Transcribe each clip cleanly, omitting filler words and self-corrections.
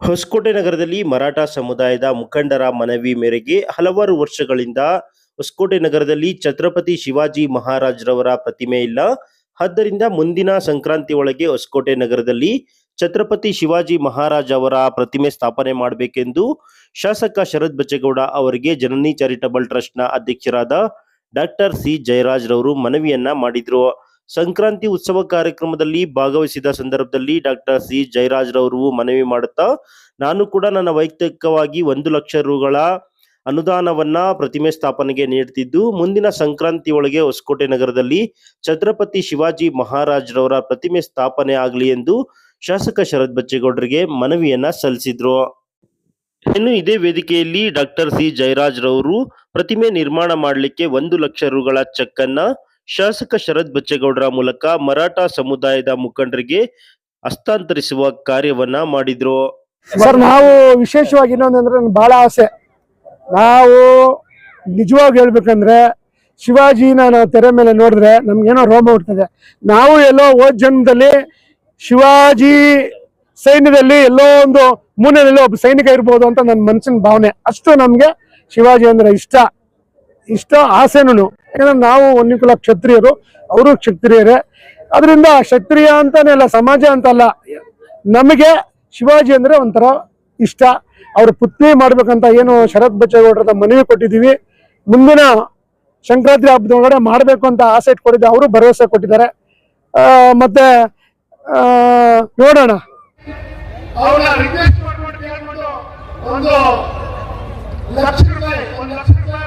ಹೊಸಕೋಟೆ ನಗರದಲ್ಲಿ ಮರಾಠ ಸಮುದಾಯದ ಮುಖಂಡರ ಮನವಿ ಮೇರೆಗೆ ಹಲವಾರು ವರ್ಷಗಳಿಂದ ಹೊಸಕೋಟೆ ನಗರದಲ್ಲಿ ಛತ್ರಪತಿ ಶಿವಾಜಿ ಮಹಾರಾಜರವರ ಪ್ರತಿಮೆ ಇಲ್ಲ. ಆದ್ದರಿಂದ ಮುಂದಿನ ಸಂಕ್ರಾಂತಿ ಒಳಗೆ ಹೊಸಕೋಟೆ ನಗರದಲ್ಲಿ ಛತ್ರಪತಿ ಶಿವಾಜಿ ಮಹಾರಾಜ್ ಅವರ ಪ್ರತಿಮೆ ಸ್ಥಾಪನೆ ಮಾಡಬೇಕೆಂದು ಶಾಸಕ ಶರತ್ ಬಚ್ಚೇಗೌಡ ಅವರಿಗೆ ಜನನಿ ಚಾರಿಟಬಲ್ ಟ್ರಸ್ಟ್ನ ಅಧ್ಯಕ್ಷರಾದ ಡಾಕ್ಟರ್ ಸಿ ಜಯರಾಜ್ ರವರು ಮನವಿಯನ್ನ ಮಾಡಿದ್ರು. ಸಂಕ್ರಾಂತಿ ಉತ್ಸವ ಕಾರ್ಯಕ್ರಮದಲ್ಲಿ ಭಾಗವಹಿಸಿದ ಸಂದರ್ಭದಲ್ಲಿ ಡಾಕ್ಟರ್ ಸಿ ಜಯರಾಜ್ ರವರು ಮನವಿ ಮಾಡುತ್ತಾ, ನಾನು ಕೂಡ ನನ್ನ ವೈಯಕ್ತಿಕವಾಗಿ 1,00,000 ರುಗಳ ಅನುದಾನವನ್ನ ಪ್ರತಿಮೆ ಸ್ಥಾಪನೆಗೆ ನೀಡುತ್ತಿದ್ದು, ಮುಂದಿನ ಸಂಕ್ರಾಂತಿ ಒಳಗೆ ಹೊಸಕೋಟೆ ನಗರದಲ್ಲಿ ಛತ್ರಪತಿ ಶಿವಾಜಿ ಮಹಾರಾಜ್ ರವರ ಪ್ರತಿಮೆ ಸ್ಥಾಪನೆ ಆಗಲಿ ಎಂದು ಶಾಸಕ ಶರತ್ ಬಚ್ಚೇಗೌಡರಿಗೆ ಮನವಿಯನ್ನ ಸಲ್ಲಿಸಿದ್ರು. ಇನ್ನು ಇದೇ ವೇದಿಕೆಯಲ್ಲಿ ಡಾಕ್ಟರ್ ಸಿ ಜಯರಾಜ್ ರವರು ಪ್ರತಿಮೆ ನಿರ್ಮಾಣ ಮಾಡಲಿಕ್ಕೆ 1,00,000 ರುಗಳ ಚೆಕ್ ಅನ್ನ ಶಾಸಕ ಶರತ್ ಬಚ್ಚೇಗೌಡರ ಮೂಲಕ ಮರಾಠ ಸಮುದಾಯದ ಮುಖಂಡರಿಗೆ ಹಸ್ತಾಂತರಿಸುವ ಕಾರ್ಯವನ್ನ ಮಾಡಿದ್ರು. ಸರ್, ನಾವು ವಿಶೇಷವಾಗಿ ಇನ್ನೊಂದಂದ್ರೆ ನನ್ಗೆ ಬಹಳ ಆಸೆ. ನಾವು ನಿಜವಾಗಿ ಹೇಳ್ಬೇಕಂದ್ರೆ ಶಿವಾಜಿನ ನಾವು ತೆರೆ ಮೇಲೆ ನೋಡಿದ್ರೆ ನಮ್ಗೇನೋ ರೋಮ ಹುಡ್ತದೆ. ನಾವು ಎಲ್ಲೋ ಹೋದ ಜನ್ಮದಲ್ಲಿ ಶಿವಾಜಿ ಸೈನ್ಯದಲ್ಲಿ ಎಲ್ಲೋ ಒಂದು ಮೂಲೆಯಲ್ಲಿ ಒಬ್ಬ ಸೈನಿಕ ಇರ್ಬೋದು ಅಂತ ನನ್ನ ಮನಸ್ಸಿನ ಭಾವನೆ. ಅಷ್ಟು ನಮ್ಗೆ ಶಿವಾಜಿ ಅಂದ್ರೆ ಇಷ್ಟ ಆಸೆನೂ. ಯಾಕಂದ್ರೆ ನಾವು ಒನ್ನಿಕುಲ ಕ್ಷತ್ರಿಯರು, ಅವರು ಕ್ಷತ್ರಿಯರೇ. ಅದರಿಂದ ಕ್ಷತ್ರಿಯ ಅಂತಾನೆ ಅಲ್ಲ, ಸಮಾಜ ಅಂತಲ್ಲ, ನಮಗೆ ಶಿವಾಜಿ ಅಂದ್ರೆ ಒಂಥರ ಇಷ್ಟ. ಅವ್ರ ಪುತ್ನಿ ಮಾಡ್ಬೇಕಂತ ಏನು ಶರತ್ ಬಚ್ಚೇಗೌಡರ ಮನವಿ ಕೊಟ್ಟಿದ್ದೀವಿ. ಮುಂದಿನ ಸಂಕ್ರಾಂತಿ ಹಬ್ಬದೊಳಗಡೆ ಮಾಡಬೇಕು ಅಂತ ಆಸೆ ಇಟ್ಕೊಂಡಿದ್ದೆ. ಅವರು ಭರವಸೆ ಕೊಟ್ಟಿದ್ದಾರೆ. ಮತ್ತೆ ನೋಡೋಣ. ಒಂದು ಲಕ್ಷ ರೂಪಾಯಿ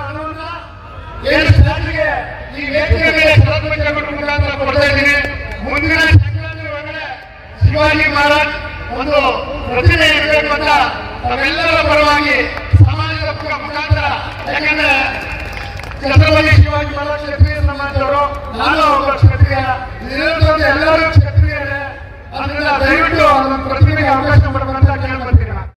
ಹಣವನ್ನ ಈ ವೇದಿಕೆಗೆ ಶರತ್ ಬಚ್ಚೇಗೌಡರ ಮುಖಾಂತರ ಕೊಡ್ತಾ ಇದ್ದೀನಿ. ಮುಂದಿನ ಸಂಕ್ರಾಂತಿ ಒಳಗಡೆ ಶಿವಾಜಿ ಮಹಾರಾಜ್ ಒಂದು ಪ್ರತಿಮೆ ಇರಬೇಕು ಅಂತ ನಾವೆಲ್ಲರ ಪರವಾಗಿ ಸಮಾಜದ ಮುಖಾಂತರ, ಯಾಕಂದ್ರೆ ಛತ್ರಪತಿ ಶಿವಾಜಿ ಮಹಾರಾಜ್ ಕ್ಷತ್ರಿಯ ಸಮಾಜದವರು, ನಾನು